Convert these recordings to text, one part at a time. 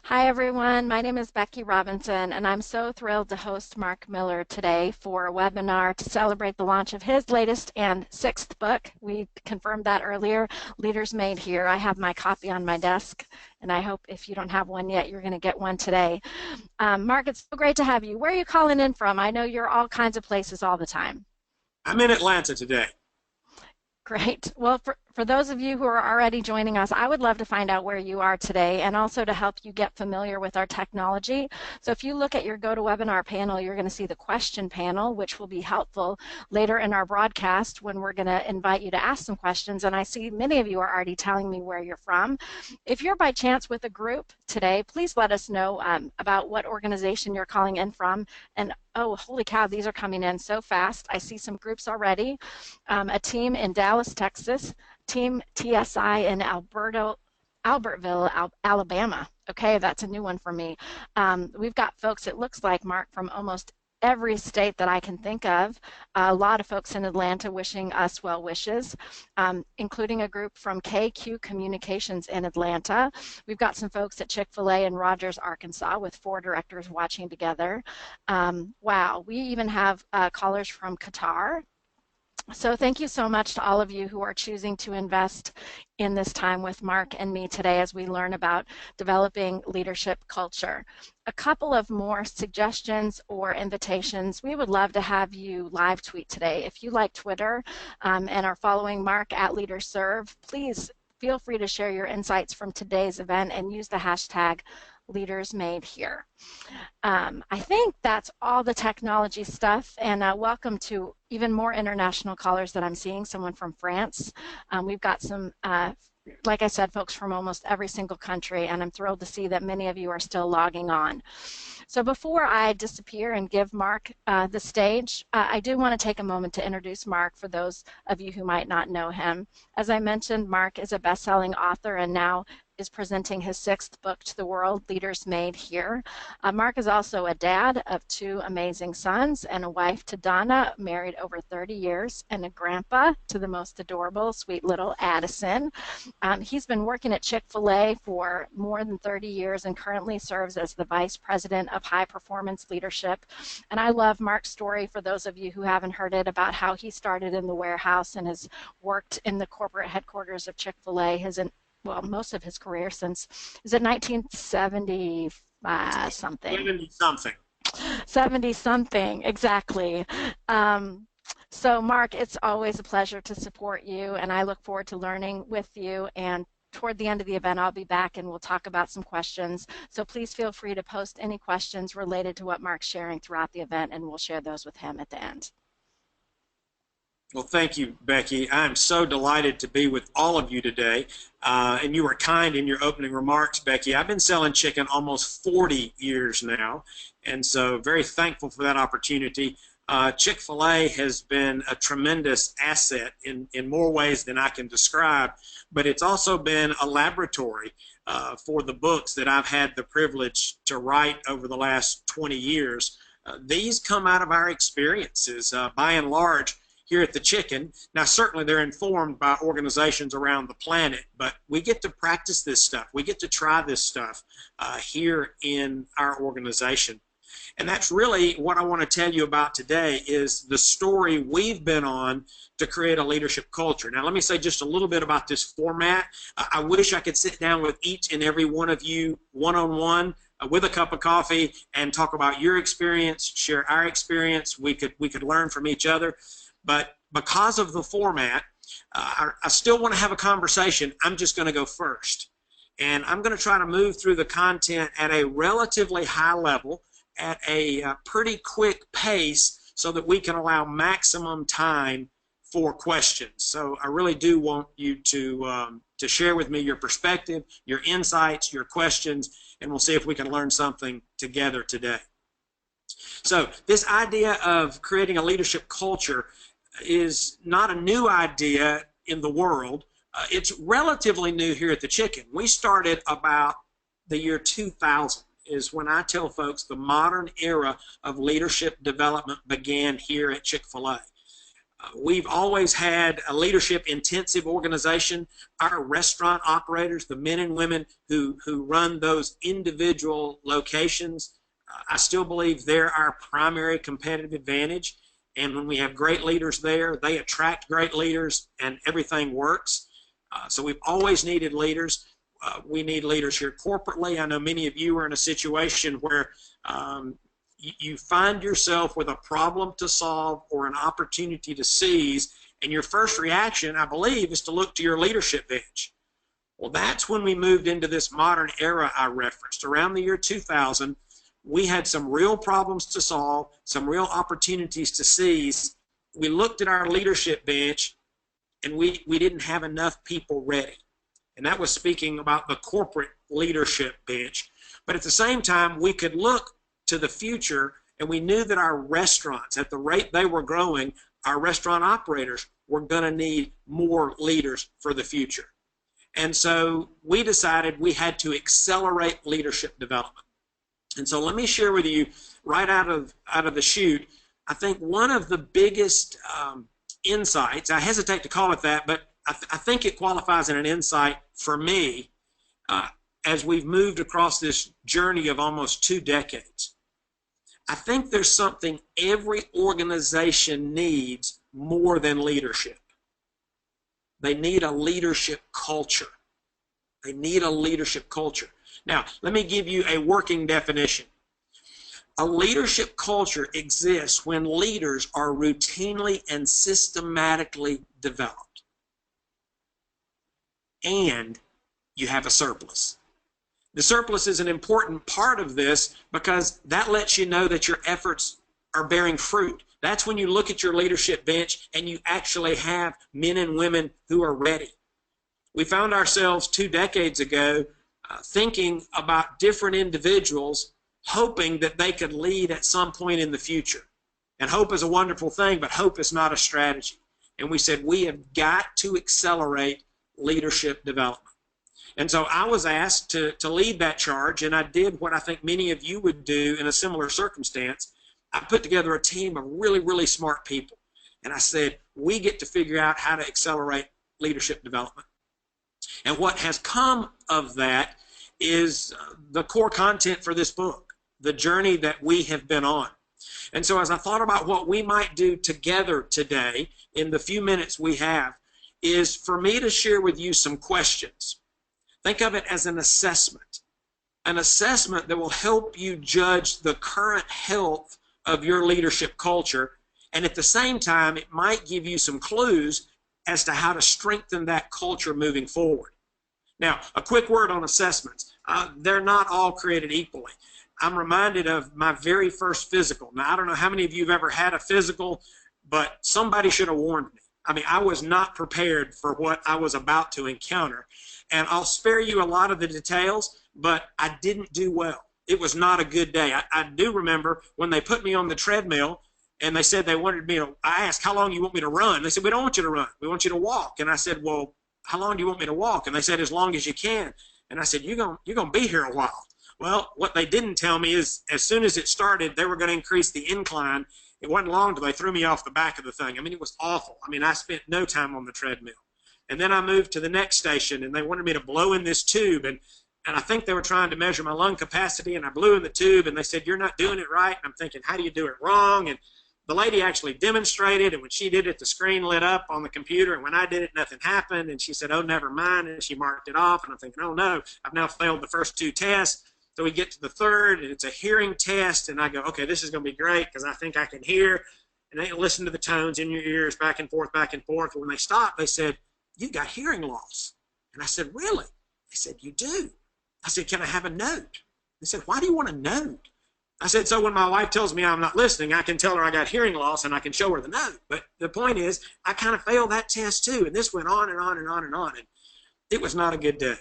Hi, everyone. My name is Becky Robinson, and I'm so thrilled to host Mark Miller today for a webinar to celebrate the launch of his latest and sixth book. We confirmed that earlier, Leaders Made Here. I have my copy on my desk, and I hope if you don't have one yet, you're going to get one today. Mark, it's so great to have you. Where are you calling in from? I know you're all kinds of places all the time. I'm in Atlanta today. Great. Well, for those of you who are already joining us, I would love to find out where you are today and also to help you get familiar with our technology. So if you look at your GoToWebinar panel, you're going to see the question panel, which will be helpful later in our broadcast when we're going to invite you to ask some questions. And I see many of you are already telling me where you're from. If you're by chance with a group today, please let us know about what organization you're calling in from. And oh, holy cow, these are coming in so fast. I see some groups already. A team in Dallas, Texas, Team TSI in Albertville, Alabama. Okay, that's a new one for me. We've got folks, it looks like, Mark, from almost every state that I can think of. A lot of folks in Atlanta wishing us well wishes, including a group from KQ Communications in Atlanta. We've got some folks at Chick-fil-A in Rogers, Arkansas, with 4 directors watching together. Wow, we even have callers from Qatar. So thank you so much to all of you who are choosing to invest in this time with Mark and me today as we learn about developing leadership culture. A couple of more suggestions or invitations. We would love to have you live tweet today. If you like Twitter and are following Mark at LeaderServe, please feel free to share your insights from today's event and use the hashtag Leaders Made Here. I think that's all the technology stuff, and welcome to even more international callers that I'm seeing, someone from France. We've got some, like I said, folks from almost every single country, and I'm thrilled to see that many of you are still logging on. So before I disappear and give Mark the stage, I do want to take a moment to introduce Mark for those of you who might not know him. As I mentioned, Mark is a best-selling author and now is presenting his 6th book to the world, Leaders Made Here. Mark is also a dad of 2 amazing sons and a wife to Donna, married over 30 years, and a grandpa to the most adorable, sweet little Addison. He's been working at Chick-fil-A for more than 30 years and currently serves as the Vice President of High Performance Leadership. And I love Mark's story, for those of you who haven't heard it, about how he started in the warehouse and has worked in the corporate headquarters of Chick-fil-A well, most of his career since, is it 1970 something? 70 something. 70 something, exactly. So Mark, it's always a pleasure to support you, and I look forward to learning with you. And toward the end of the event, I'll be back and we'll talk about some questions. So please feel free to post any questions related to what Mark's sharing throughout the event, and we'll share those with him at the end. Well, thank you, Becky. I'm so delighted to be with all of you today. And you were kind in your opening remarks, Becky. I've been selling chicken almost 40 years now, and so very thankful for that opportunity. Chick-fil-A has been a tremendous asset in more ways than I can describe, but it's also been a laboratory for the books that I've had the privilege to write over the last 20 years. These come out of our experiences, by and large, here at the Chicken. Now, certainly they're informed by organizations around the planet, but we get to practice this stuff. We get to try this stuff here in our organization. And that's really what I want to tell you about today, is the story we've been on to create a leadership culture. Now, let me say just a little bit about this format. I wish I could sit down with each and every one of you one-on-one with a cup of coffee and talk about your experience, share our experience. We could learn from each other. But because of the format, I still want to have a conversation. I'm just going to go first. And I'm going to try to move through the content at a relatively high level, at a pretty quick pace, so that we can allow maximum time for questions. So I really do want you to share with me your perspective, your insights, your questions, and we'll see if we can learn something together today. So this idea of creating a leadership culture is not a new idea in the world. It's relatively new here at the Chicken. We started about the year 2000 is when I tell folks the modern era of leadership development began here at Chick-fil-A. We've always had a leadership intensive organization. Our restaurant operators, the men and women who run those individual locations, I still believe they're our primary competitive advantage. And when we have great leaders there, they attract great leaders and everything works. So we've always needed leaders. We need leaders here corporately. I know many of you are in a situation where you find yourself with a problem to solve or an opportunity to seize, and your first reaction, I believe, is to look to your leadership bench. Well, that's when we moved into this modern era I referenced. Around the year 2000, we had some real problems to solve, some real opportunities to seize. We looked at our leadership bench, and we didn't have enough people ready. And that was speaking about the corporate leadership bench. But at the same time, we could look to the future, and we knew that our restaurants, at the rate they were growing, our restaurant operators were going to need more leaders for the future. And so we decided we had to accelerate leadership development. And so let me share with you right out of the chute, I think one of the biggest insights, I hesitate to call it that, but I think it qualifies as an insight for me as we've moved across this journey of almost 2 decades. I think there's something every organization needs more than leadership. They need a leadership culture. They need a leadership culture. Now, let me give you a working definition. A leadership culture exists when leaders are routinely and systematically developed. And you have a surplus. The surplus is an important part of this because that lets you know that your efforts are bearing fruit. That's when you look at your leadership bench and you actually have men and women who are ready. We found ourselves 2 decades ago thinking about different individuals, hoping that they could lead at some point in the future. And hope is a wonderful thing, but hope is not a strategy. And we said we have got to accelerate leadership development. And so I was asked to lead that charge, and I did what I think many of you would do in a similar circumstance. I put together a team of really, really smart people. And I said, we get to figure out how to accelerate leadership development. And what has come of that is the core content for this book, the journey that we have been on. And so as I thought about what we might do together today in the few minutes we have, is for me to share with you some questions. Think of it as an assessment that will help you judge the current health of your leadership culture, and at the same time, it might give you some clues as to how to strengthen that culture moving forward. Now, a quick word on assessments. They're not all created equally. I'm reminded of my very first physical. Now, I don't know how many of you have ever had a physical, but somebody should have warned me. I mean, I was not prepared for what I was about to encounter. And I'll spare you a lot of the details, but I didn't do well. It was not a good day. I do remember when they put me on the treadmill and they said they wanted me to, I asked, how long do you want me to run? They said, we don't want you to run. We want you to walk. And I said, well, how long do you want me to walk? And they said, as long as you can. And I said, you're going to be here a while. Well, what they didn't tell me is as soon as it started, they were going to increase the incline. It wasn't long till they threw me off the back of the thing. I mean, it was awful. I mean, I spent no time on the treadmill. And then I moved to the next station, and they wanted me to blow in this tube. And I think they were trying to measure my lung capacity, and I blew in the tube, and they said, you're not doing it right. And I'm thinking, how do you do it wrong? And the lady actually demonstrated, and when she did it, the screen lit up on the computer, and when I did it, nothing happened. And she said, oh, never mind, and she marked it off. And I'm thinking, oh, no, I've now failed the first 2 tests. So we get to the third, and it's a hearing test, and I go, okay, this is going to be great because I think I can hear. And they listen to the tones in your ears back and forth, back and forth. When they stopped, they said, you got hearing loss. And I said, really? They said, you do. I said, can I have a note? They said, why do you want a note? I said, so when my wife tells me I'm not listening, I can tell her I got hearing loss and I can show her the note. But the point is, I kind of failed that test too. And this went on and on and on and on. And it was not a good day.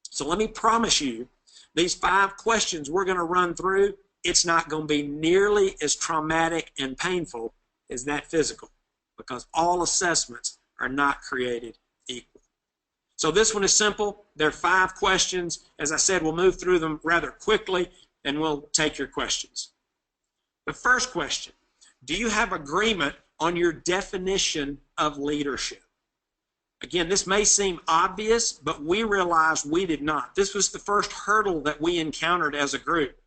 So let me promise you, these 5 questions we're going to run through, it's not going to be nearly as traumatic and painful as that physical, because all assessments are not created equal. So this one is simple. There are 5 questions. As I said, we'll move through them rather quickly, and we'll take your questions. The first question, do you have agreement on your definition of leadership. Again, this may seem obvious, but we realized we did not. This was the first hurdle that we encountered as a group.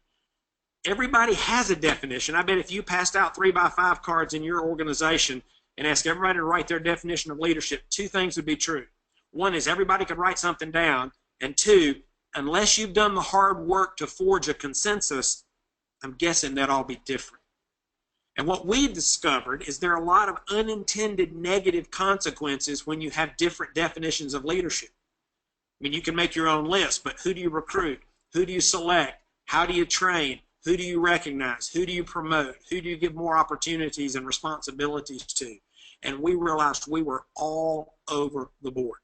Everybody has a definition. I bet if you passed out 3x5 cards in your organization and asked everybody to write their definition of leadership, two things would be true. One is everybody could write something down, and two, unless you've done the hard work to forge a consensus, I'm guessing that'd all be different. And what we discovered is there are a lot of unintended negative consequences when you have different definitions of leadership. I mean, you can make your own list, but who do you recruit? Who do you select? How do you train? Who do you recognize? Who do you promote? Who do you give more opportunities and responsibilities to? And we realized we were all over the board.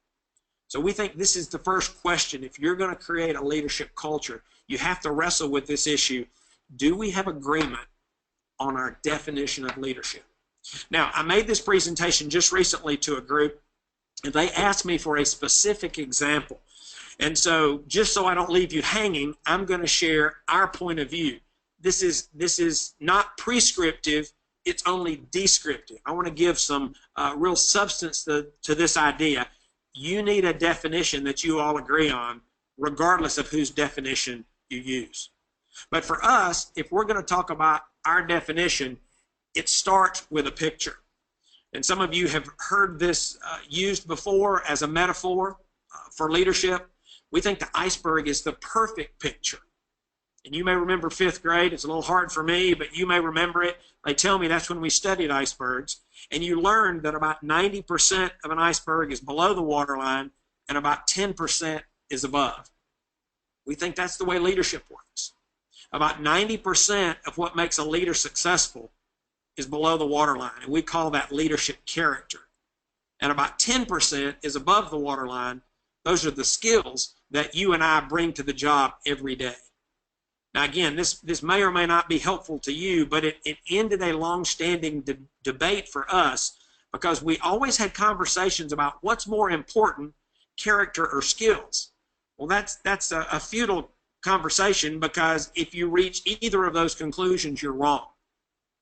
So we think this is the first question. If you're going to create a leadership culture, you have to wrestle with this issue. Do we have agreement on our definition of leadership? Now, I made this presentation just recently to a group, and they asked me for a specific example. And so just so I don't leave you hanging, I'm going to share our point of view. This is not prescriptive, it's only descriptive. I want to give some real substance to this idea. You need a definition that you all agree on, regardless of whose definition you use. But for us, if we're going to talk about our definition, it starts with a picture. And some of you have heard this used before as a metaphor for leadership. We think the iceberg is the perfect picture. And you may remember 5th grade. It's a little hard for me, but you may remember it. They tell me that's when we studied icebergs. And you learned that about 90% of an iceberg is below the waterline and about 10% is above. We think that's the way leadership works. About 90% of what makes a leader successful is below the waterline, and we call that leadership character. And about 10% is above the waterline. Those are the skills that you and I bring to the job every day. Now again, this may or may not be helpful to you, but it ended a long-standing debate for us because we always had conversations about what's more important, character or skills. Well, that's a futile conversation because if you reach either of those conclusions, you're wrong.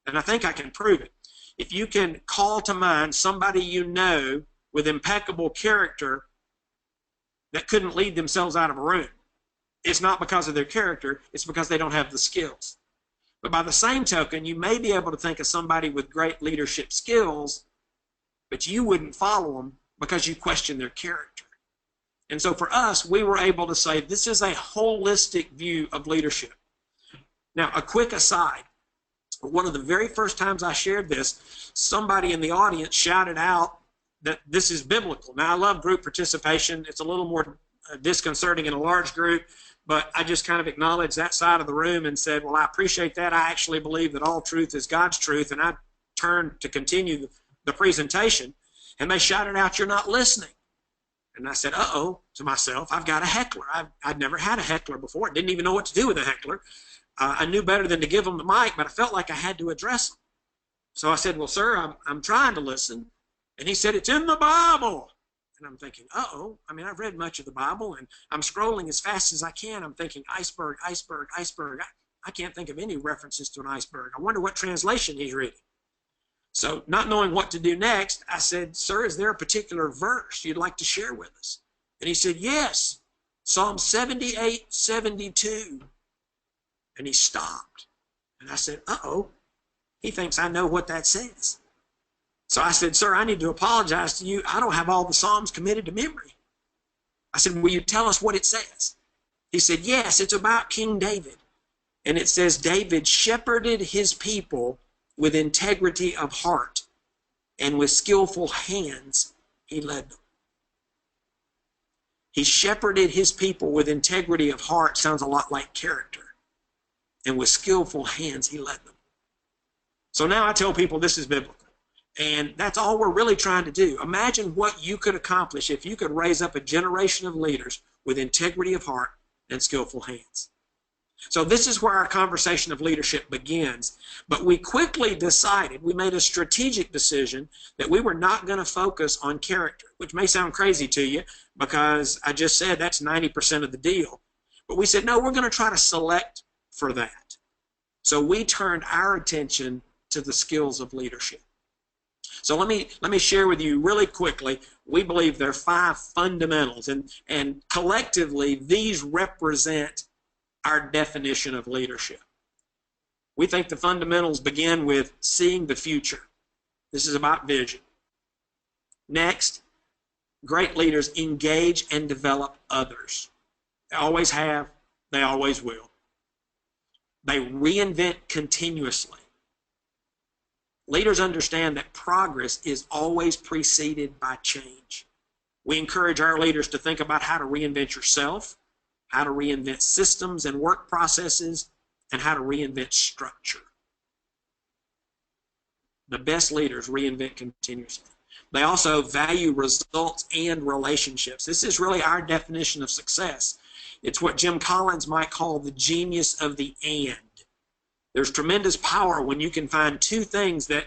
And I think I can prove it. If you can call to mind somebody you know with impeccable character that couldn't lead themselves out of a room, it's not because of their character, it's because they don't have the skills. But by the same token, you may be able to think of somebody with great leadership skills, but you wouldn't follow them because you question their character. And so for us, we were able to say this is a holistic view of leadership. Now, a quick aside. One of the very first times I shared this, somebody in the audience shouted out that this is biblical. Now, I love group participation. It's a little more disconcerting in a large group, but I just kind of acknowledged that side of the room and said, well, I appreciate that. I actually believe that all truth is God's truth, and I turned to continue the presentation, and they shouted out, "You're not listening." And I said, uh-oh, to myself, I've got a heckler. I'd never had a heckler before. I didn't even know what to do with a heckler. I knew better than to give them the mic, but I felt like I had to address them. So I said, well, sir, I'm trying to listen. And he said, it's in the Bible. And I'm thinking, uh-oh. I mean, I've read much of the Bible, and I'm scrolling as fast as I can. I'm thinking, iceberg, iceberg, iceberg. I can't think of any references to an iceberg. I wonder what translation he's reading. So not knowing what to do next, I said, sir, is there a particular verse you'd like to share with us? And he said, yes, Psalm 78:72. And he stopped. And I said, uh-oh, he thinks I know what that says. So I said, sir, I need to apologize to you. I don't have all the Psalms committed to memory. I said, will you tell us what it says? He said, yes, it's about King David. And it says, David shepherded his people with integrity of heart, and with skillful hands he led them. He shepherded his people with integrity of heart. Sounds a lot like character. And with skillful hands, he led them. So now I tell people this is biblical. And that's all we're really trying to do. Imagine what you could accomplish if you could raise up a generation of leaders with integrity of heart and skillful hands. So this is where our conversation of leadership begins. But we quickly decided, we made a strategic decision that we were not going to focus on character, which may sound crazy to you because I just said that's 90% of the deal. But we said, no, we're going to try to select for that. So we turned our attention to the skills of leadership. So let me share with you really quickly. We believe there are 5 fundamentals, and collectively these represent our definition of leadership. We think the fundamentals begin with seeing the future. This is about vision. Next, great leaders engage and develop others. They always have, they always will. They reinvent continuously. Leaders understand that progress is always preceded by change. We encourage our leaders to think about how to reinvent yourself, how to reinvent systems and work processes, and how to reinvent structure. The best leaders reinvent continuously. They also value results and relationships. This is really our definition of success. It's what Jim Collins might call the genius of the and. There's tremendous power when you can find 2 things that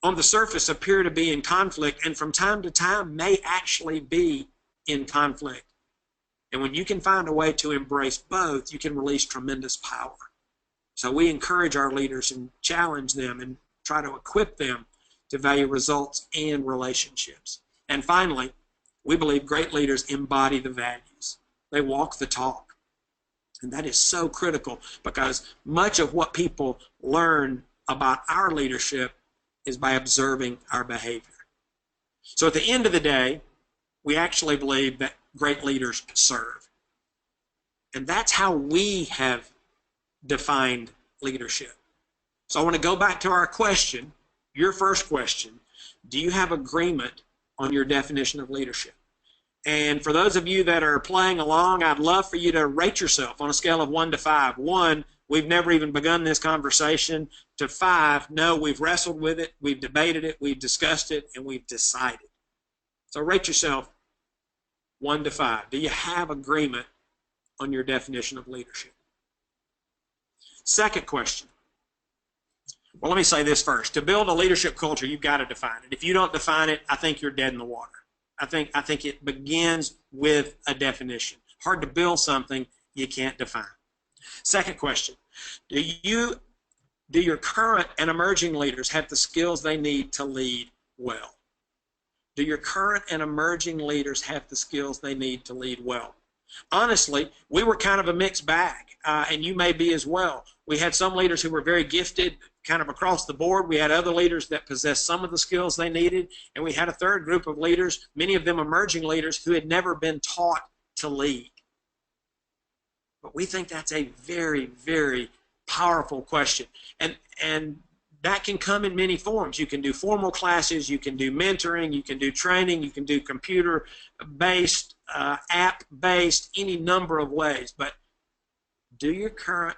on the surface appear to be in conflict and from time to time may actually be in conflict. And when you can find a way to embrace both, you can release tremendous power. So we encourage our leaders and challenge them and try to equip them to value results and relationships. And finally, we believe great leaders embody the values. They walk the talk. And that is so critical because much of what people learn about our leadership is by observing our behavior. So at the end of the day, we actually believe that great leaders serve. And that's how we have defined leadership. So I want to go back to our question, your first question. Do you have agreement on your definition of leadership? And for those of you that are playing along, I'd love for you to rate yourself on a scale of 1 to 5. 1, we've never even begun this conversation, to 5, no, we've wrestled with it, we've debated it, we've discussed it, and we've decided. So rate yourself 1 to 5. Do you have agreement on your definition of leadership? Second question. Well, let me say this first. To build a leadership culture, you've got to define it. If you don't define it, I think you're dead in the water. I think it begins with a definition. Hard to build something you can't define. Second question. Do your current and emerging leaders have the skills they need to lead well? Do your current and emerging leaders have the skills they need to lead well? Honestly, we were kind of a mixed bag, and you may be as well. We had some leaders who were very gifted, kind of across the board. We had other leaders that possessed some of the skills they needed, and we had a third group of leaders, many of them emerging leaders, who had never been taught to lead. But we think that's a very, very powerful question, and that can come in many forms. You can do formal classes, you can do mentoring, you can do training, you can do computer-based, app-based, any number of ways. But do your current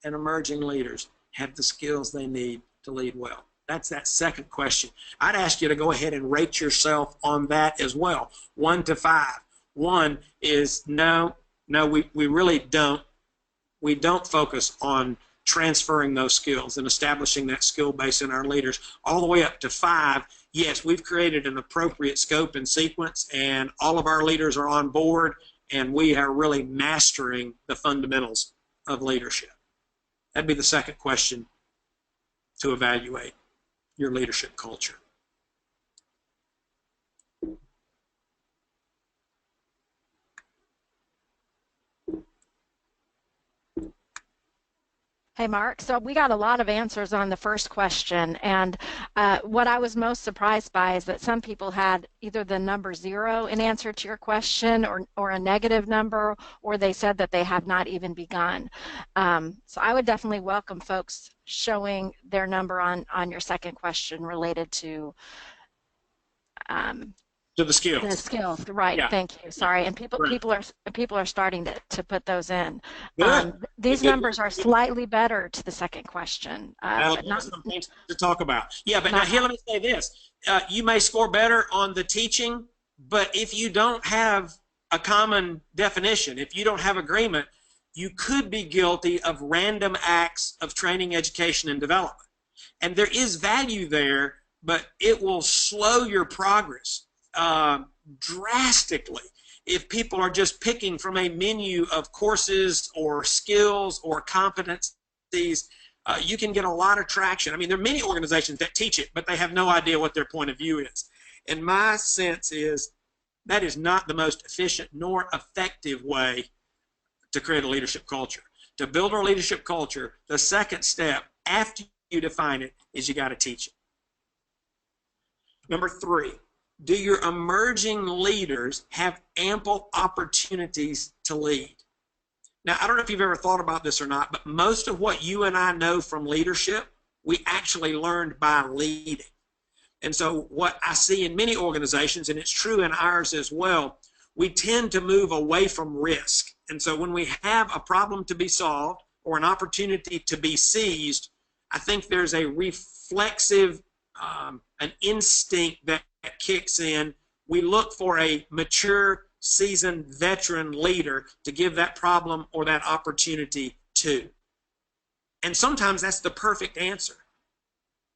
and emerging leaders have the skills they need to lead well? That's that second question. I'd ask you to go ahead and rate yourself on that as well, 1 to 5. 1 is no, we really don't. We don't focus on transferring those skills and establishing that skill base in our leaders. All the way up to 5, yes, we've created an appropriate scope and sequence, and all of our leaders are on board, and we are really mastering the fundamentals of leadership. That'd be the second question to evaluate your leadership culture. Hey, Mark. So we got a lot of answers on the first question. And what I was most surprised by is that some people had either the number 0 in answer to your question or a negative number, or they said that they have not even begun. So I would definitely welcome folks showing their number on your second question related to the skills. The skills, right? Yeah. Thank you. Sorry, and Right. people are starting to put those in. Good. These Good. numbers are slightly better to the second question, but not some things to talk about. Yeah, but now not. here, let me say this. You may score better on the teaching, but if you don't have a common definition, if you don't have agreement, you could be guilty of random acts of training, education, and development. And there is value there, but it will slow your progress drastically if people are just picking from a menu of courses or skills or competencies. You can get a lot of traction. I mean, there are many organizations that teach it, but they have no idea what their point of view is. And my sense is that is not the most efficient nor effective way to create a leadership culture. To build a leadership culture, the second step after you define it is you got to teach it. Number 3, do your emerging leaders have ample opportunities to lead? Now, I don't know if you've ever thought about this or not, but most of what you and I know from leadership, we actually learned by leading. And so what I see in many organizations, and it's true in ours as well, we tend to move away from risk. And so when we have a problem to be solved or an opportunity to be seized, I think there's a reflexive, an instinct that kicks in. We look for a mature, seasoned veteran leader to give that problem or that opportunity to. And sometimes that's the perfect answer.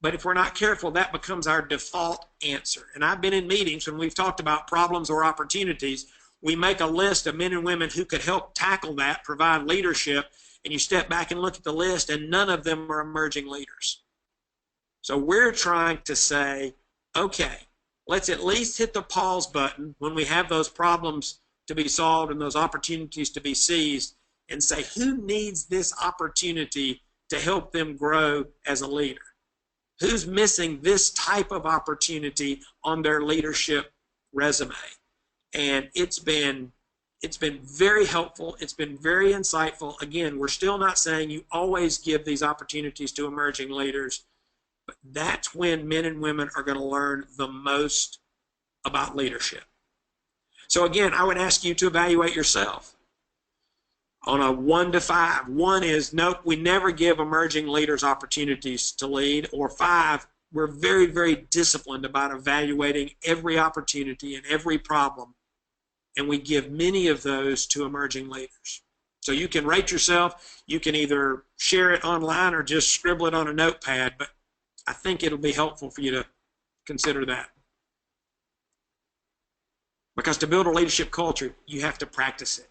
But if we're not careful, that becomes our default answer. And I've been in meetings when we've talked about problems or opportunities. We make a list of men and women who could help tackle that, provide leadership, and you step back and look at the list, and none of them are emerging leaders. So we're trying to say, okay, let's at least hit the pause button when we have those problems to be solved and those opportunities to be seized, and say, who needs this opportunity to help them grow as a leader? Who's missing this type of opportunity on their leadership resume? And it's been very helpful. It's been very insightful. Again, we're still not saying you always give these opportunities to emerging leaders, but that's when men and women are going to learn the most about leadership. So again, I would ask you to evaluate yourself on a 1 to 5. 1 is, nope, we never give emerging leaders opportunities to lead. Or 5, we're very, very disciplined about evaluating every opportunity and every problem, and we give many of those to emerging leaders. So you can rate yourself. You can either share it online or just scribble it on a notepad, but I think it'll be helpful for you to consider that. Because to build a leadership culture, you have to practice it.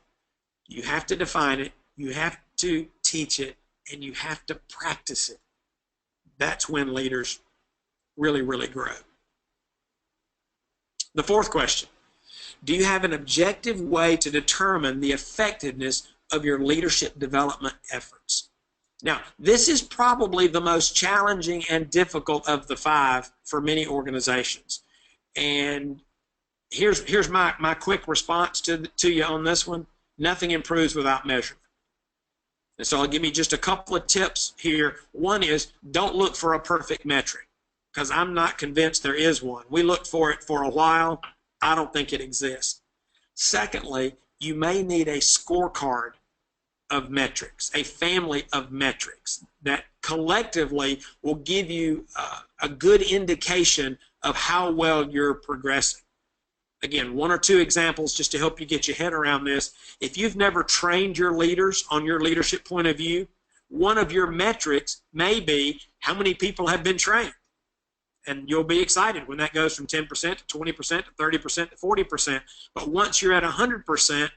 You have to define it, you have to teach it, and you have to practice it. That's when leaders really, really grow. The 4th question, do you have an objective way to determine the effectiveness of your leadership development efforts? Now, this is probably the most challenging and difficult of the 5 for many organizations. And here's my quick response to you on this one. Nothing improves without measurement. And so I'll give you just a couple of tips here. 1 is, don't look for a perfect metric, because I'm not convinced there is one. We looked for it for a while. I don't think it exists. Secondly, you may need a scorecard of metrics, a family of metrics that collectively will give you a good indication of how well you're progressing. Again, 1 or 2 examples just to help you get your head around this. If you've never trained your leaders on your leadership point of view, one of your metrics may be how many people have been trained. And you'll be excited when that goes from 10% to 20% to 30% to 40%. But once you're at 100%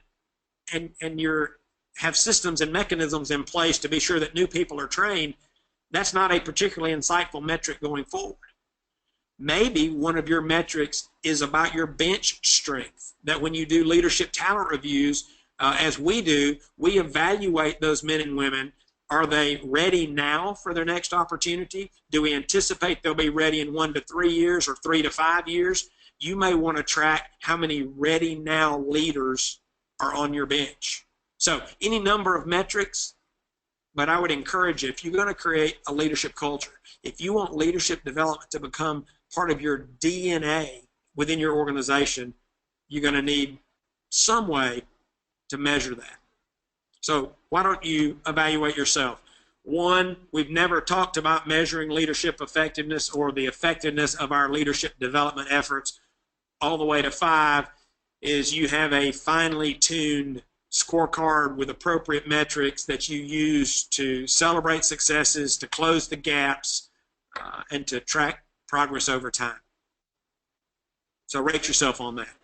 and you're have systems and mechanisms in place to be sure that new people are trained, that's not a particularly insightful metric going forward. Maybe one of your metrics is about your bench strength, that when you do leadership talent reviews, as we do, we evaluate those men and women. Are they ready now for their next opportunity? Do we anticipate they'll be ready in 1 to 3 years or 3 to 5 years? You may want to track how many ready now leaders are on your bench. So any number of metrics, but I would encourage you, if you're going to create a leadership culture, if you want leadership development to become part of your DNA within your organization, you're going to need some way to measure that. So why don't you evaluate yourself? 1, we've never talked about measuring leadership effectiveness or the effectiveness of our leadership development efforts. All the way to 5 is you have a finely tuned scorecard with appropriate metrics that you use to celebrate successes, to close the gaps, and to track progress over time. So rate yourself on that.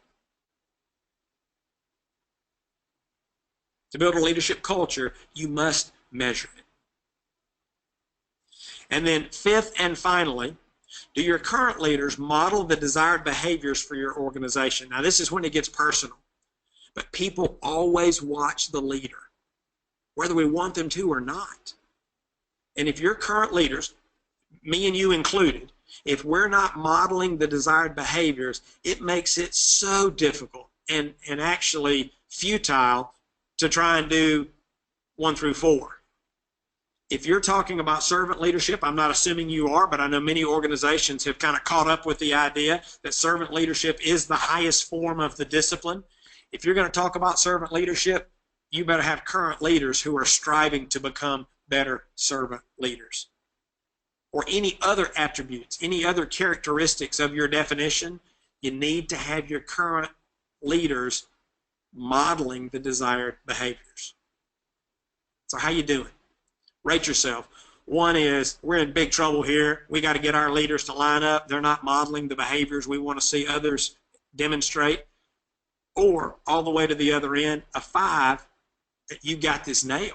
To build a leadership culture, you must measure it. And then fifth and finally, do your current leaders model the desired behaviors for your organization? Now, this is when it gets personal, but people always watch the leader, whether we want them to or not. And if your current leaders, me and you included, if we're not modeling the desired behaviors, it makes it so difficult and actually futile to try and do 1 through 4. If you're talking about servant leadership, I'm not assuming you are, but I know many organizations have kind of caught up with the idea that servant leadership is the highest form of the discipline. If you're going to talk about servant leadership, you better have current leaders who are striving to become better servant leaders. Or any other attributes, any other characteristics of your definition, you need to have your current leaders modeling the desired behaviors. So how you doing? Rate yourself. 1 is, we're in big trouble here. We got to get our leaders to line up. They're not modeling the behaviors we want to see others demonstrate. Or all the way to the other end, a 5, that you got this nailed.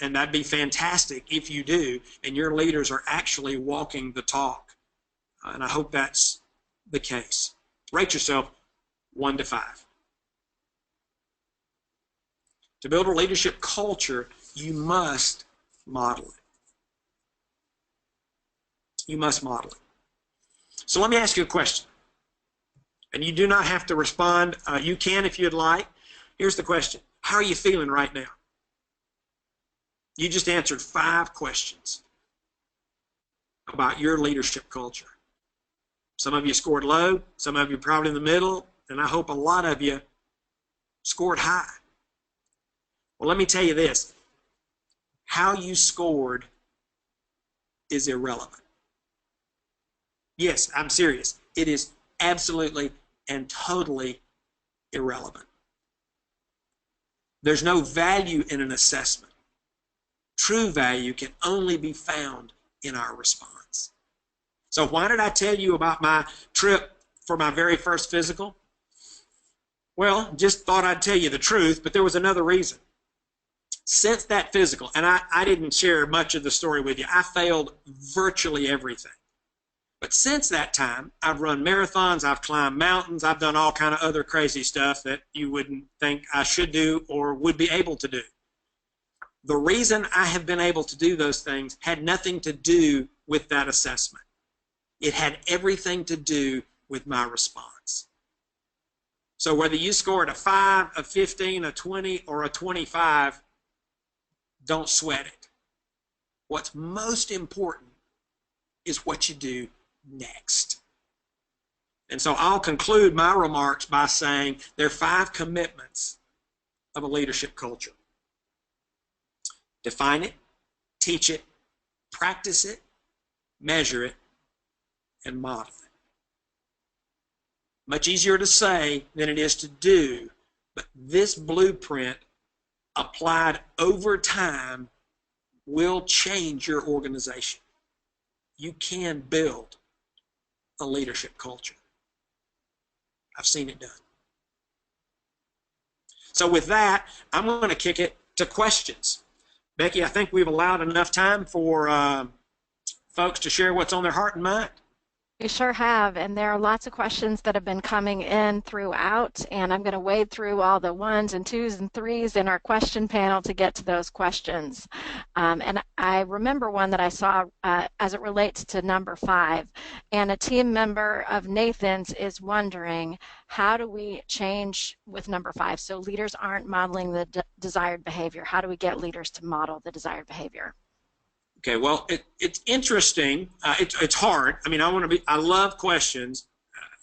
And that'd be fantastic if you do, and your leaders are actually walking the talk. And I hope that's the case. Rate yourself 1 to 5. To build a leadership culture, you must model it. You must model it. So let me ask you a question. And you do not have to respond. You can if you'd like. Here's the question. How are you feeling right now? You just answered 5 questions about your leadership culture. Some of you scored low, some of you probably in the middle, and I hope a lot of you scored high. Well, let me tell you this. How you scored is irrelevant. Yes, I'm serious. It is absolutely and totally irrelevant. There's no value in an assessment. True value can only be found in our response. So why did I tell you about my trip for my very first physical? Well, just thought I'd tell you the truth, but there was another reason. Since that physical, and I didn't share much of the story with you, I failed virtually everything. But since that time, I've run marathons, I've climbed mountains, I've done all kind of other crazy stuff that you wouldn't think I should do or would be able to do. The reason I have been able to do those things had nothing to do with that assessment. It had everything to do with my response. So whether you scored a 5, a 15, a 20, or a 25, don't sweat it. What's most important is what you do next. And so I'll conclude my remarks by saying there are 5 commitments of a leadership culture. Define it, teach it, practice it, measure it, and model it. Much easier to say than it is to do, but this blueprint applied over time will change your organization. You can build a leadership culture. I've seen it done. So with that, I'm going to kick it to questions. Becky, I think we've allowed enough time for folks to share what's on their heart and mind. We sure have, and there are lots of questions that have been coming in throughout, and I'm going to wade through all the 1s and 2s and 3s in our question panel to get to those questions. And I remember one that I saw as it relates to number 5, and a team member of Nathan's is wondering, how do we change with number 5? So leaders aren't modeling the desired behavior. How do we get leaders to model the desired behavior? Okay, well, it's interesting. It's hard. I mean, I love questions.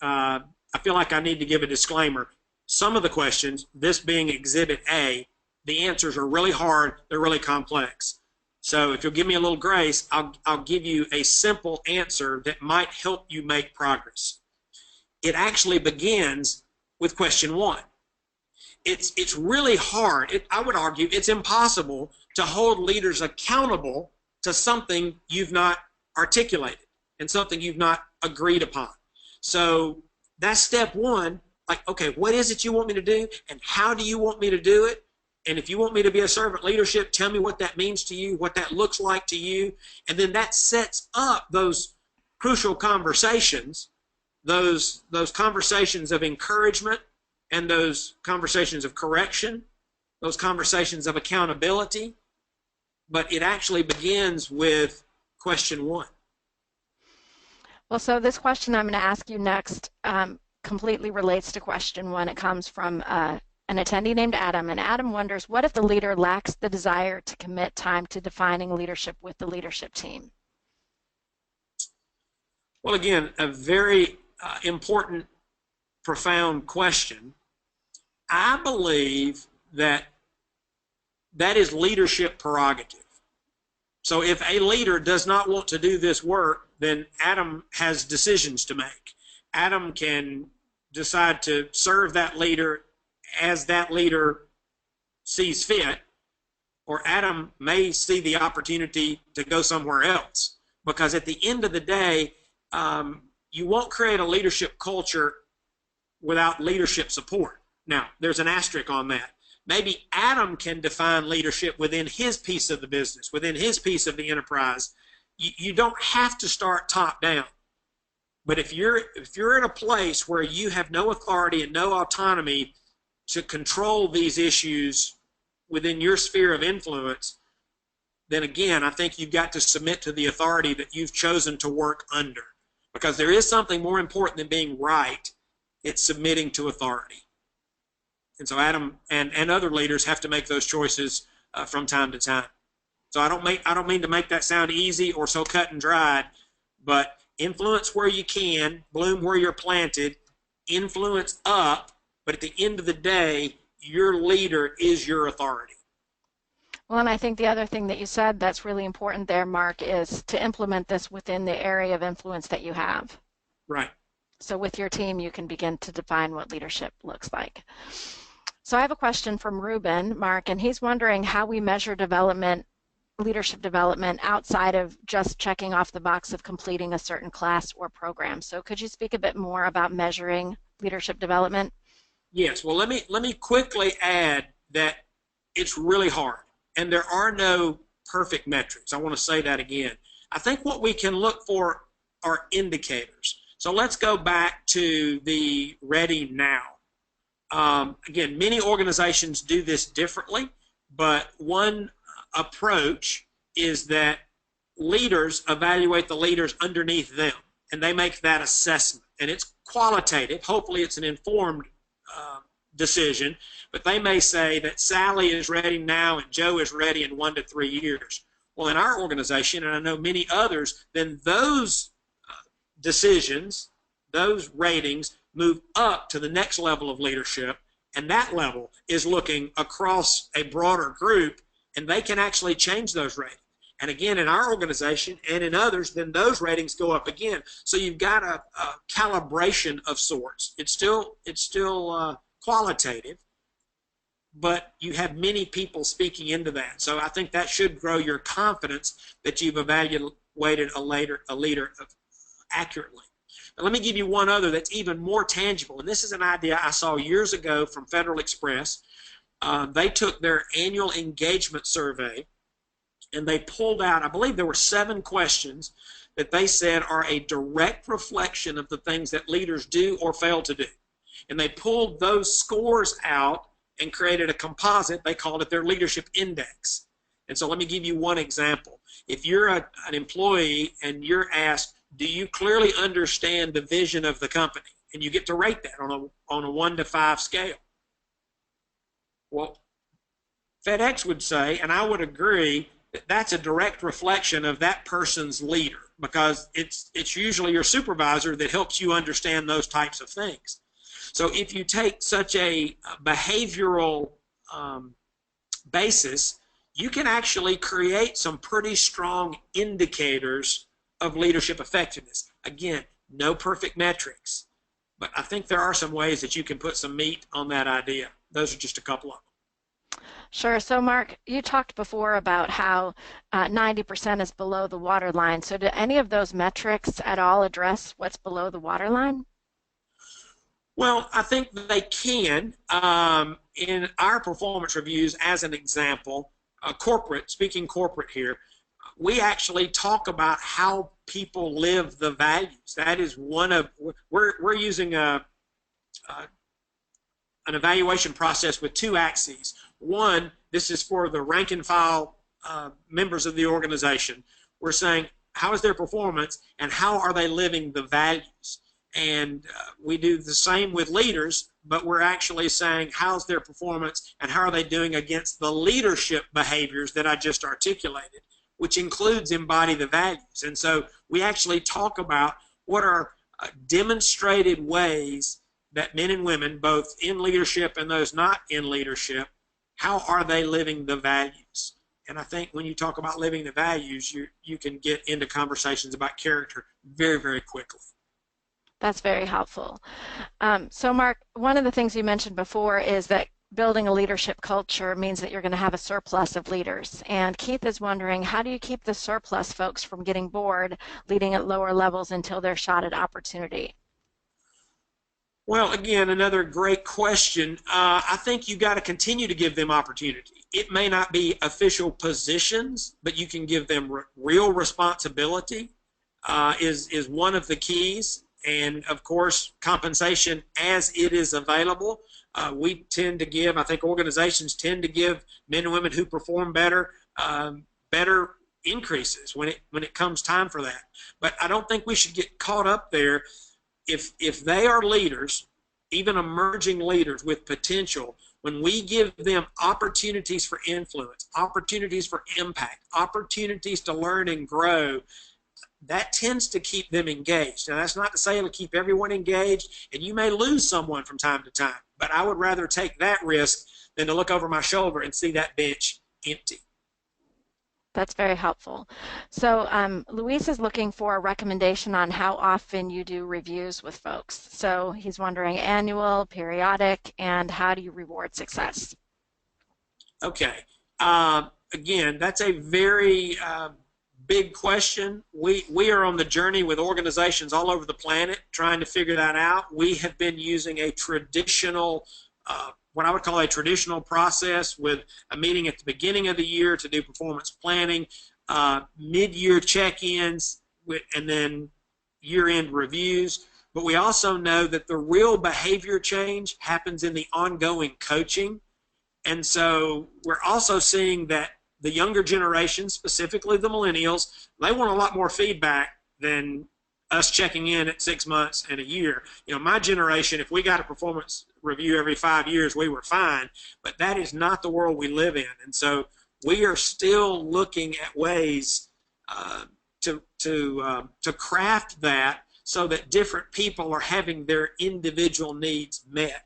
I feel like I need to give a disclaimer. Some of the questions, this being Exhibit A, the answers are really hard. They're really complex. So if you'll give me a little grace, I'll give you a simple answer that might help you make progress. It actually begins with question 1. It's really hard. I would argue it's impossible to hold leaders accountable to something you've not articulated and something you've not agreed upon. So that's step 1. Like, okay, what is it you want me to do, and how do you want me to do it? And if you want me to be a servant leadership, tell me what that means to you, what that looks like to you. And then that sets up those crucial conversations, those conversations of encouragement and those conversations of correction, those conversations of accountability. But it actually begins with question one. Well, so this question I'm going to ask you next completely relates to question one. It comes from an attendee named Adam, and Adam wonders, what if the leader lacks the desire to commit time to defining leadership with the leadership team? Well, again, a very important, profound question. I believe that that is leadership prerogative. So if a leader does not want to do this work, then Adam has decisions to make. Adam can decide to serve that leader as that leader sees fit, or Adam may see the opportunity to go somewhere else. Because at the end of the day, you won't create a leadership culture without leadership support. Now, there's an asterisk on that. Maybe Adam can define leadership within his piece of the business, within his piece of the enterprise. You don't have to start top down. But if you're in a place where you have no authority and no autonomy to control these issues within your sphere of influence, then again, I think you've got to submit to the authority that you've chosen to work under. Because there is something more important than being right. It's submitting to authority. And so Adam and other leaders have to make those choices from time to time. So I don't mean to make that sound easy or so cut and dried, but influence where you can, bloom where you're planted, influence up, but at the end of the day, your leader is your authority. Well, and I think the other thing that you said that's really important there, Mark, is to implement this within the area of influence that you have. Right. So with your team, you can begin to define what leadership looks like. So I have a question from Ruben, Mark, and he's wondering how we measure leadership development outside of just checking off the box of completing a certain class or program. So could you speak a bit more about measuring leadership development? Yes. Well, let me quickly add that it's really hard, and there are no perfect metrics. I want to say that again. I think what we can look for are indicators. So let's go back to the ready now. Again, many organizations do this differently, but one approach is that leaders evaluate the leaders underneath them, and they make that assessment. And it's qualitative. Hopefully it's an informed decision, but they may say that Sally is ready now and Joe is ready in 1 to 3 years. Well, in our organization, and I know many others, then those decisions, those ratings move up to the next level of leadership, and that level is looking across a broader group, and they can actually change those ratings. And again, in our organization and in others, then those ratings go up again. So you've got a calibration of sorts. It's still qualitative, but you have many people speaking into that. So I think that should grow your confidence that you've evaluated a leader accurately. Now, let me give you one other that's even more tangible, and this is an idea I saw years ago from Federal Express. They took their annual engagement survey, and they pulled out, I believe there were 7 questions that they said are a direct reflection of the things that leaders do or fail to do. And they pulled those scores out and created a composite. They called it their leadership index. And so let me give you one example. If you're an employee and you're asked, do you clearly understand the vision of the company? And you get to rate that on a 1 to 5 scale. Well, FedEx would say, and I would agree, that that's a direct reflection of that person's leader, because it's usually your supervisor that helps you understand those types of things. So if you take such a behavioral basis, you can actually create some pretty strong indicators of leadership effectiveness. Again, no perfect metrics, but I think there are some ways that you can put some meat on that idea. Those are just a couple of them. Sure. So Mark, you talked before about how 90% is below the waterline. So do any of those metrics at all address what's below the waterline? Well, I think they can. in our performance reviews, as an example, speaking corporate here, we actually talk about how people live the values. That is one of, we're using an evaluation process with two axes. One, this is for the rank and file members of the organization. We're saying, how is their performance and how are they living the values? And we do the same with leaders, but we're actually saying, how's their performance and how are they doing against the leadership behaviors that I just articulated, which includes embody the values. And so we actually talk about what are demonstrated ways that men and women, both in leadership and those not in leadership, how are they living the values? And I think when you talk about living the values, you can get into conversations about character very, very quickly. That's very helpful. So Mark, one of the things you mentioned before is that building a leadership culture means that you're going to have a surplus of leaders. And Keith is wondering, how do you keep the surplus folks from getting bored, leading at lower levels until they're shot at opportunity? Well, again, another great question. I think you got to continue to give them opportunity. It may not be official positions, but you can give them real responsibility is one of the keys. And of course, compensation as it is available. We tend to give, I think organizations tend to give men and women who perform better, better increases when it comes time for that. But I don't think we should get caught up there. If they are leaders, even emerging leaders with potential, when we give them opportunities for influence, opportunities for impact, opportunities to learn and grow, that tends to keep them engaged. Now, that's not to say it'll keep everyone engaged, and you may lose someone from time to time, but I would rather take that risk than to look over my shoulder and see that bench empty. That's very helpful. So Luis is looking for a recommendation on how often you do reviews with folks. So he's wondering annual, periodic, and how do you reward success? Okay. Again, that's a very big question. We are on the journey with organizations all over the planet trying to figure that out. We have been using a traditional what I would call a traditional process with a meeting at the beginning of the year to do performance planning, mid-year check-ins, and then year-end reviews. But we also know that the real behavior change happens in the ongoing coaching. And so we're also seeing that the younger generation, specifically the millennials, they want a lot more feedback than us checking in at 6 months and a year. You know, my generation, if we got a performance review every 5 years, we were fine, but that is not the world we live in. And so we are still looking at ways to craft that so that different people are having their individual needs met.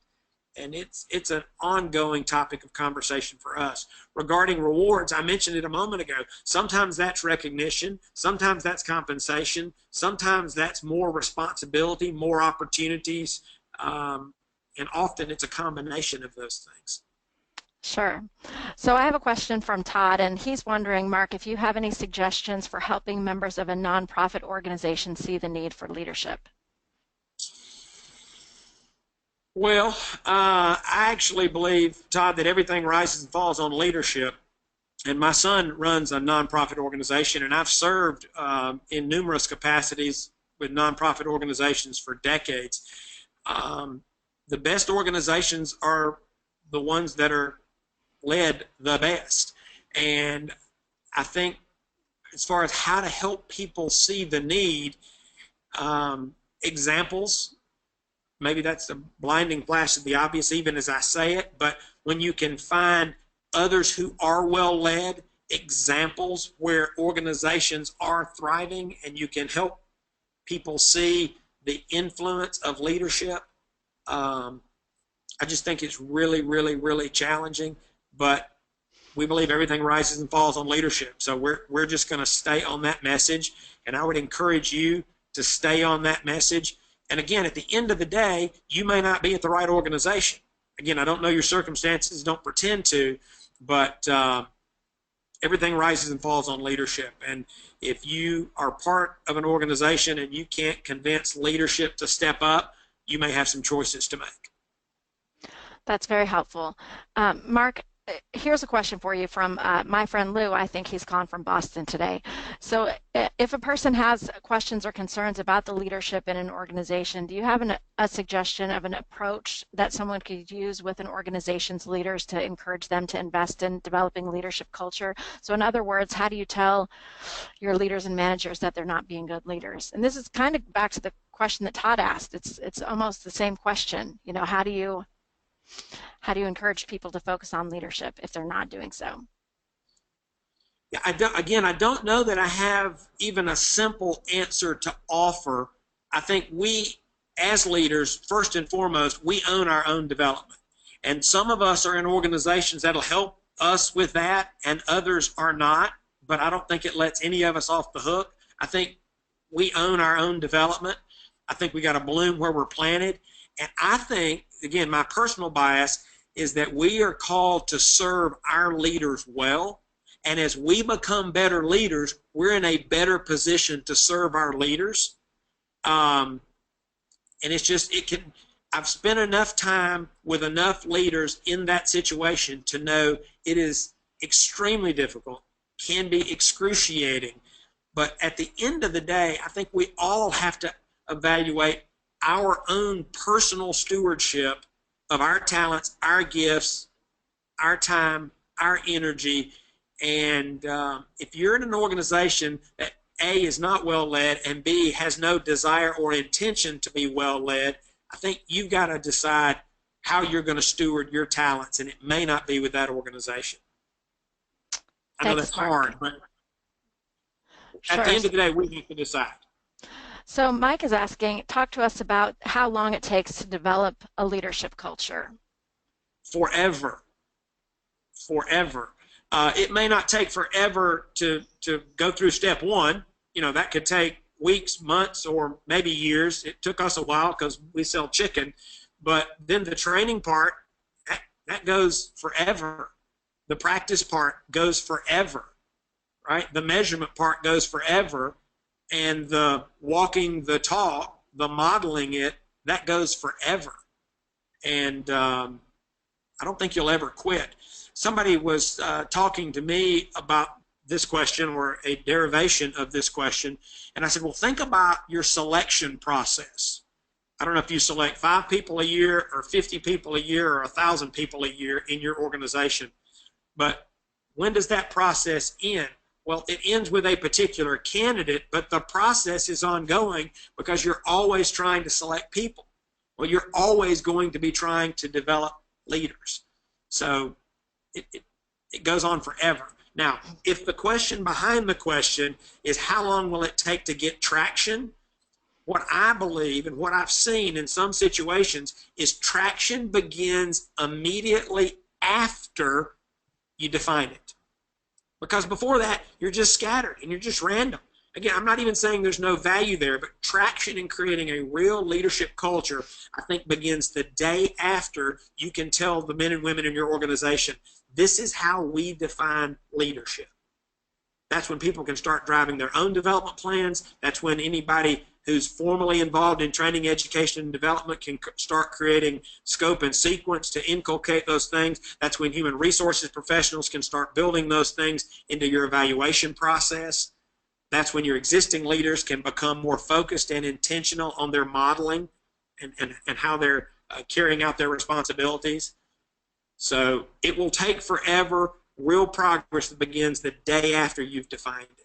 And it's an ongoing topic of conversation for us. Regarding rewards, I mentioned it a moment ago. Sometimes that's recognition. Sometimes that's compensation. Sometimes that's more responsibility, more opportunities. And often it's a combination of those things. Sure. So I have a question from Todd, and he's wondering, Mark, if you have any suggestions for helping members of a nonprofit organization see the need for leadership. Well, I actually believe, Todd, that everything rises and falls on leadership. And my son runs a nonprofit organization, and I've served in numerous capacities with nonprofit organizations for decades. The best organizations are the ones that are led the best. And I think as far as how to help people see the need, examples, maybe that's a blinding flash of the obvious even as I say it, but when you can find others who are well led, examples where organizations are thriving, and you can help people see the influence of leadership, I just think it's really, really, really challenging, but we believe everything rises and falls on leadership. So we're just going to stay on that message, and I would encourage you to stay on that message. And again, at the end of the day, you may not be at the right organization. Again, I don't know your circumstances, don't pretend to, but everything rises and falls on leadership. And if you are part of an organization and you can't convince leadership to step up, you may have some choices to make. That's very helpful. Mark, here's a question for you from my friend Lou. I think he's calling from Boston today. So, if a person has questions or concerns about the leadership in an organization, do you have a suggestion of an approach that someone could use with an organization's leaders to encourage them to invest in developing leadership culture? So, in other words, how do you tell your leaders and managers that they're not being good leaders? And this is kind of back to the question that Todd asked. It's almost the same question. You know, how do you encourage people to focus on leadership if they're not doing so? Yeah, I don't know that I have even a simple answer to offer. I think we, as leaders, first and foremost, we own our own development. And some of us are in organizations that'll help us with that, and others are not. But I don't think it lets any of us off the hook. I think we own our own development. I think we got to bloom where we're planted. And I think, again, my personal bias is that we are called to serve our leaders well. And as we become better leaders, we're in a better position to serve our leaders. And it's just, I've spent enough time with enough leaders in that situation to know it is extremely difficult, can be excruciating. But at the end of the day, I think we all have to evaluate our own personal stewardship of our talents, our gifts, our time, our energy. And if you're in an organization that A, is not well led, and B, has no desire or intention to be well led, I think you've got to decide how you're going to steward your talents, and it may not be with that organization. I know Thanks, that's Mark. hard, but at the Sure. end of the day, we have to decide. So Mike is asking, talk to us about how long it takes to develop a leadership culture. Forever. Forever. It may not take forever to go through step one. You know, that could take weeks, months, or maybe years. It took us a while because we sell chicken. But then the training part, that goes forever. The practice part goes forever, right? The measurement part goes forever. And the walking the talk, the modeling it, that goes forever. And I don't think you'll ever quit. Somebody was talking to me about this question, or a derivation of this question, and I said, well, think about your selection process. I don't know if you select 5 people a year or 50 people a year or 1,000 people a year in your organization, but when does that process end? Well, it ends with a particular candidate, but the process is ongoing because you're always trying to select people. Well, you're always going to be trying to develop leaders. So it goes on forever. Now, if the question behind the question is how long will it take to get traction, what I believe and what I've seen in some situations is traction begins immediately after you define it. Because before that, you're just scattered and you're just random. Again, I'm not even saying there's no value there, but traction in creating a real leadership culture, I think, begins the day after you can tell the men and women in your organization, this is how we define leadership. That's when people can start driving their own development plans. That's when anybody who's formally involved in training, education, and development can start creating scope and sequence to inculcate those things. That's when human resources professionals can start building those things into your evaluation process. That's when your existing leaders can become more focused and intentional on their modeling and how they're carrying out their responsibilities. So it will take forever. Real progress that begins the day after you've defined it.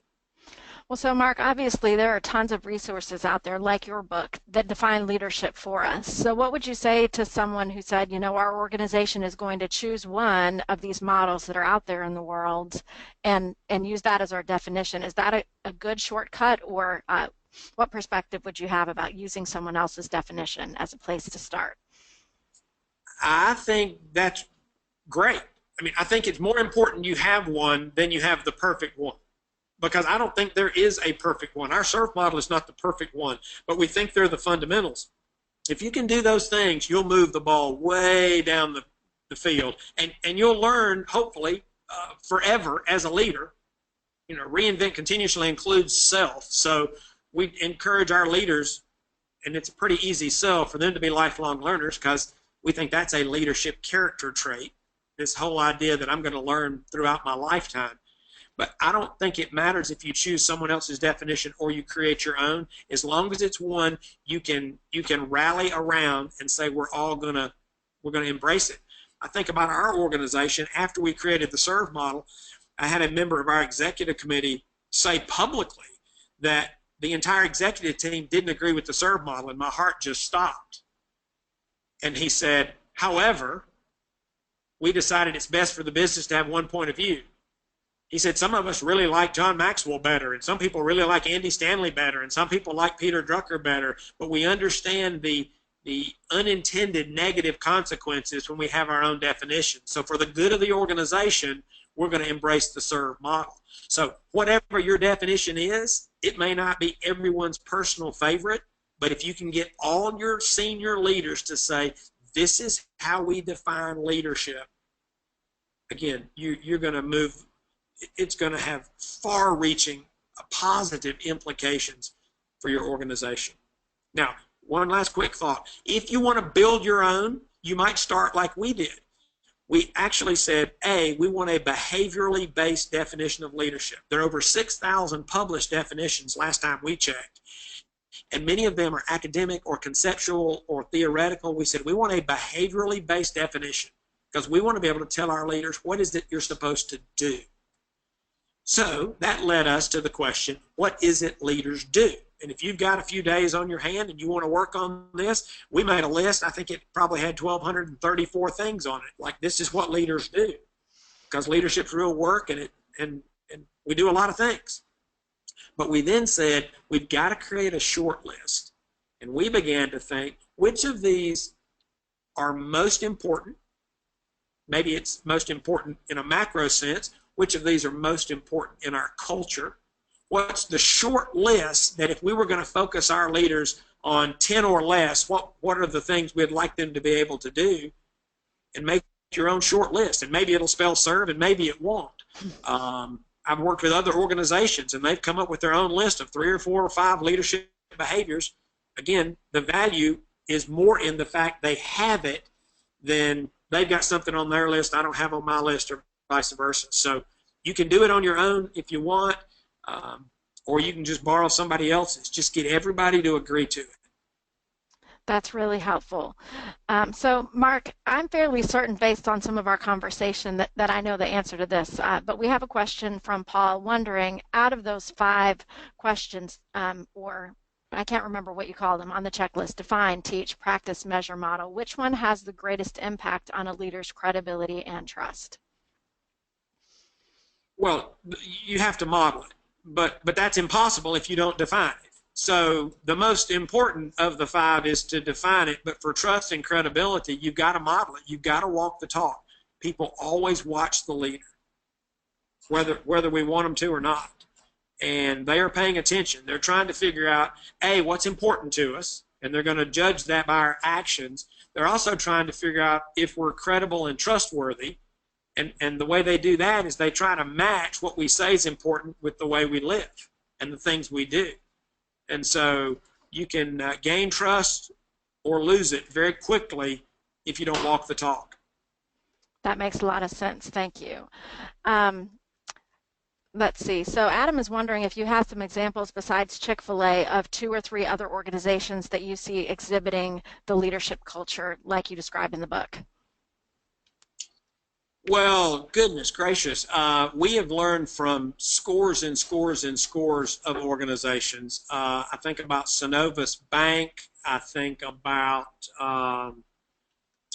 Well, so Mark, obviously there are tons of resources out there like your book that define leadership for us. So what would you say to someone who said, you know, our organization is going to choose one of these models that are out there in the world and use that as our definition? Is that a good shortcut, or what perspective would you have about using someone else's definition as a place to start? I think that's great. I mean, I think it's more important you have one than you have the perfect one, because I don't think there is a perfect one. Our SURF model is not the perfect one, but we think they're the fundamentals. If you can do those things, you'll move the ball way down the field, and you'll learn, hopefully, forever as a leader. You know, reinvent continuously includes self. So we encourage our leaders, and it's a pretty easy sell for them to be lifelong learners, because We think that's a leadership character trait, this whole idea that I'm going to learn throughout my lifetime. But I don't think it matters if you choose someone else's definition or you create your own, as long as it's one you can rally around and say we're gonna embrace it. I think about our organization after we created the serve model. I had a member of our executive committee say publicly that the entire executive team didn't agree with the serve model, and my heart just stopped. And he said, however, we decided it's best for the business to have one point of view. He said, some of us really like John Maxwell better, and some people really like Andy Stanley better, and some people like Peter Drucker better, but we understand the unintended negative consequences when we have our own definition. So for the good of the organization, we're going to embrace the serve model. So whatever your definition is, it may not be everyone's personal favorite, but if you can get all your senior leaders to say, this is how we define leadership, again, you're going to move. It's going to have far-reaching positive implications for your organization. Now, one last quick thought. If you want to build your own, you might start like we did. We actually said, we want a behaviorally based definition of leadership. There are over 6,000 published definitions last time we checked, and many of them are academic or conceptual or theoretical. We said we want a behaviorally based definition because we want to be able to tell our leaders what is it you're supposed to do. So that led us to the question, what is it leaders do? And if you've got a few days on your hand and you want to work on this, we made a list. I think it probably had 1,234 things on it. Like, this is what leaders do. Because leadership's real work, and we do a lot of things. But we then said, we've got to create a short list. And we began to think, which of these are most important? Maybe it's most important in a macro sense. Which of these are most important in our culture? What's the short list that if we were going to focus our leaders on 10 or less, what are the things we'd like them to be able to do? And make your own short list. And maybe it'll spell serve and maybe it won't. I've worked with other organizations and they've come up with their own list of 3 or 4 or 5 leadership behaviors. Again, the value is more in the fact they have it than they've got something on their list I don't have on my list, or vice versa. So you can do it on your own if you want, or you can just borrow somebody else's. Just get everybody to agree to it. That's really helpful. So, Mark, I'm fairly certain, based on some of our conversation, that I know the answer to this. But we have a question from Paul wondering, out of those 5 questions, or I can't remember what you call them, on the checklist, define, teach, practice, measure, model, which one has the greatest impact on a leader's credibility and trust? Well, you have to model it, but that's impossible if you don't define it. So the most important of the 5 is to define it, but for trust and credibility, you've got to model it. You've got to walk the talk. People always watch the leader, whether we want them to or not. And they are paying attention. They're trying to figure out, what's important to us, and they're going to judge that by our actions. They're also trying to figure out if we're credible and trustworthy. And the way they do that is they try to match what we say is important with the way we live and the things we do. And so you can gain trust or lose it very quickly if you don't walk the talk. That makes a lot of sense. Thank you. Let's see. So Adam is wondering if you have some examples besides Chick-fil-A of 2 or 3 other organizations that you see exhibiting the leadership culture like you describe in the book. Well, goodness gracious. We have learned from scores and scores and scores of organizations. I think about Synovus Bank. I think about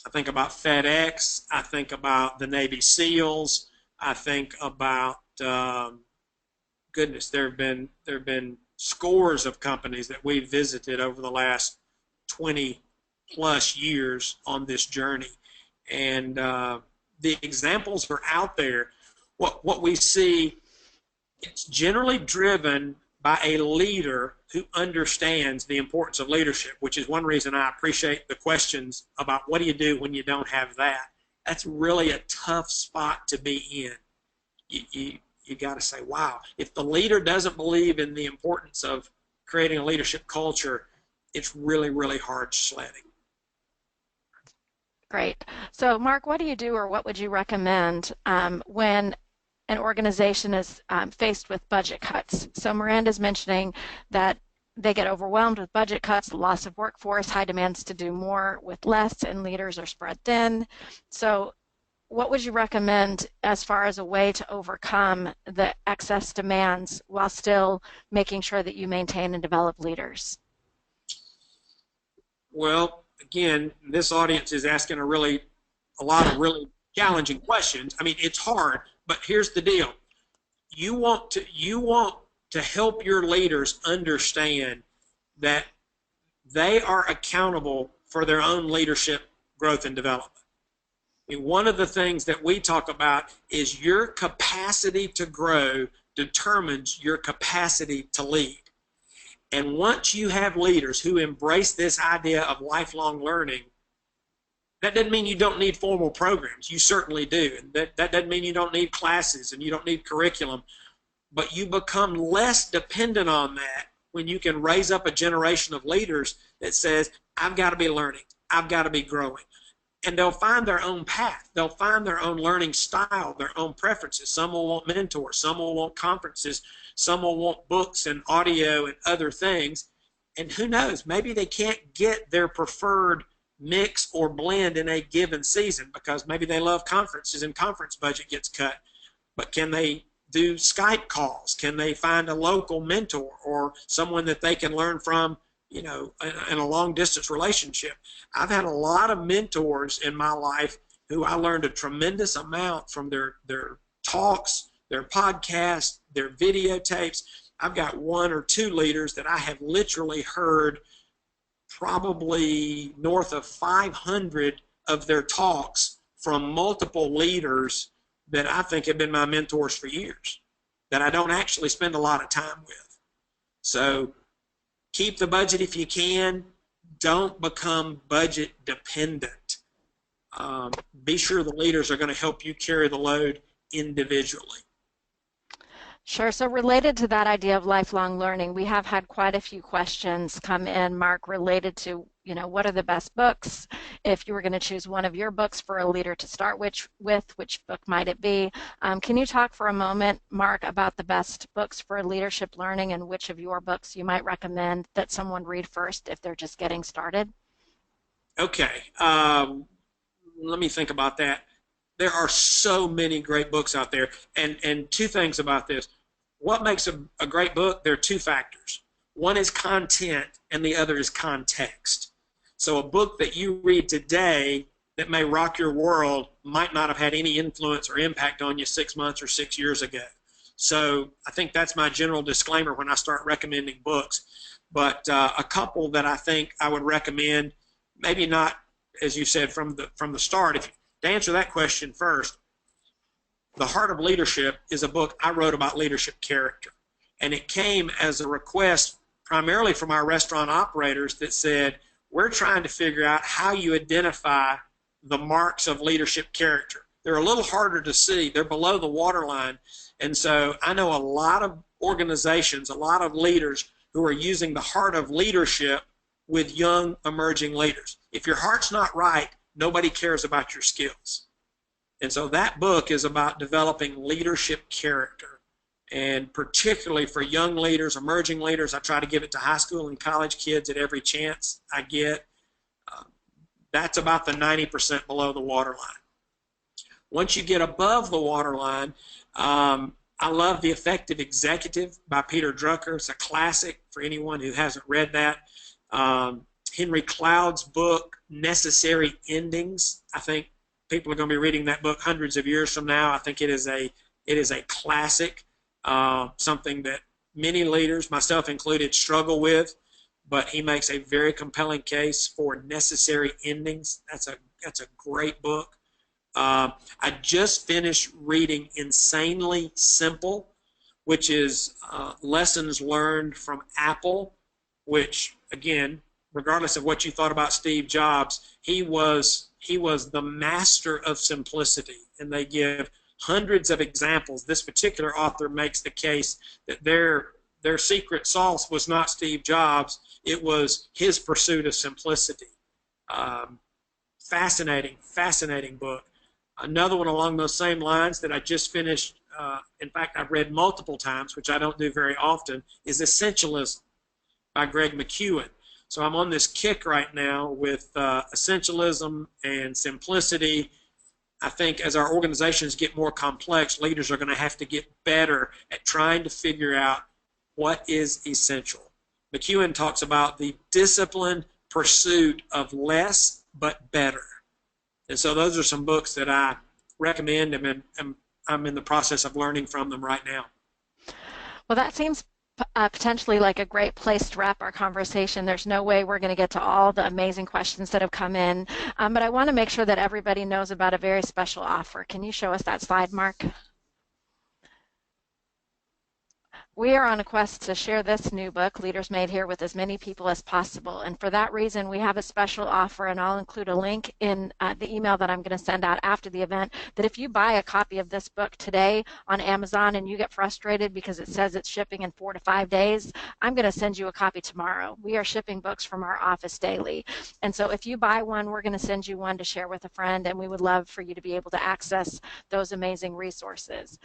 FedEx. I think about the Navy SEALs. I think about goodness. There have been scores of companies that we've visited over the last 20 plus years on this journey, and the examples are out there. What we see, it's generally driven by a leader who understands the importance of leadership, which is one reason I appreciate the questions about what do you do when you don't have that. That's really a tough spot to be in. You got to say, wow, if the leader doesn't believe in the importance of creating a leadership culture, it's really, really hard sledding. Great. So, Mark, what do you do or what would you recommend when an organization is faced with budget cuts? So, Miranda's mentioning that they get overwhelmed with budget cuts, loss of workforce, high demands to do more with less, and leaders are spread thin. So, what would you recommend as far as a way to overcome the excess demands while still making sure that you maintain and develop leaders? Well, again, this audience is asking a lot of really challenging questions. I mean, it's hard, but here's the deal. You want to help your leaders understand that they are accountable for their own leadership growth and development. I mean, one of the things that we talk about is your capacity to grow determines your capacity to lead. And once you have leaders who embrace this idea of lifelong learning, that doesn't mean you don't need formal programs. You certainly do. And that doesn't mean you don't need classes and you don't need curriculum. But you become less dependent on that when you can raise up a generation of leaders that says, I've got to be learning. I've got to be growing. And they'll find their own path. They'll find their own learning style, their own preferences. Some will want mentors. Some will want conferences. Some will want books and audio and other things. And who knows, maybe they can't get their preferred mix or blend in a given season because maybe they love conferences and conference budget gets cut. But can they do Skype calls? Can they find a local mentor or someone that they can learn from, you know, in a long distance relationship? I've had a lot of mentors in my life who I learned a tremendous amount from their talks, their podcasts, their videotapes. I've got one or two leaders that I have literally heard probably north of 500 of their talks from multiple leaders that I think have been my mentors for years, that I don't actually spend a lot of time with. So keep the budget if you can. Don't become budget dependent. Be sure the leaders are going to help you carry the load individually. Sure. So related to that idea of lifelong learning, we have had quite a few questions come in, Mark, related to, what are the best books? If you were going to choose one of your books for a leader to start which book might it be? Can you talk for a moment, Mark, about the best books for leadership learning and which of your books you might recommend that someone read first if they're just getting started? Okay. Let me think about that. There are so many great books out there. And two things about this. What makes a great book? There are two factors. One is content and the other is context. So a book that you read today that may rock your world might not have had any influence or impact on you 6 months or 6 years ago. So I think that's my general disclaimer when I start recommending books. But a couple that I think I would recommend, maybe not, as you said, from the start. To answer that question first, The Heart of Leadership is a book I wrote about leadership character. And it came as a request primarily from our restaurant operators that said, we're trying to figure out how you identify the marks of leadership character. They're a little harder to see. They're below the waterline. And so I know a lot of organizations, a lot of leaders who are using the heart of leadership with young emerging leaders. If your heart's not right, nobody cares about your skills. And so that book is about developing leadership character. And particularly for young leaders, emerging leaders, I try to give it to high school and college kids at every chance I get. That's about the 90% below the waterline. Once you get above the waterline, I love The Effective Executive by Peter Drucker. It's a classic for anyone who hasn't read that. Henry Cloud's book, Necessary Endings. I think people are going to be reading that book hundreds of years from now. I think it is a classic, something that many leaders, myself included, struggle with. But he makes a very compelling case for necessary endings. That's a great book. I just finished reading Insanely Simple, which is lessons learned from Apple, which, again, regardless of what you thought about Steve Jobs, he was the master of simplicity. And they give hundreds of examples. This particular author makes the case that their secret sauce was not Steve Jobs, it was his pursuit of simplicity. Fascinating, fascinating book. Another one along those same lines that I just finished, in fact, I've read multiple times, which I don't do very often, is Essentialism by Greg McKeown. So I'm on this kick right now with essentialism and simplicity. I think as our organizations get more complex, leaders are going to have to get better at trying to figure out what is essential. McKeown talks about the disciplined pursuit of less but better. And so those are some books that I recommend, and I'm in the process of learning from them right now. Well, that seems potentially like a great place to wrap our conversation. There's no way we're going to get to all the amazing questions that have come in, but I want to make sure that everybody knows about a very special offer. Can you show us that slide, Mark? We are on a quest to share this new book, Leaders Made Here, with as many people as possible. And for that reason, we have a special offer, and I'll include a link in the email that I'm going to send out after the event, that if you buy a copy of this book today on Amazon and you get frustrated because it says it's shipping in 4 to 5 days, I'm going to send you a copy tomorrow. We are shipping books from our office daily. And so if you buy one, we're going to send you one to share with a friend, and we would love for you to be able to access those amazing resources.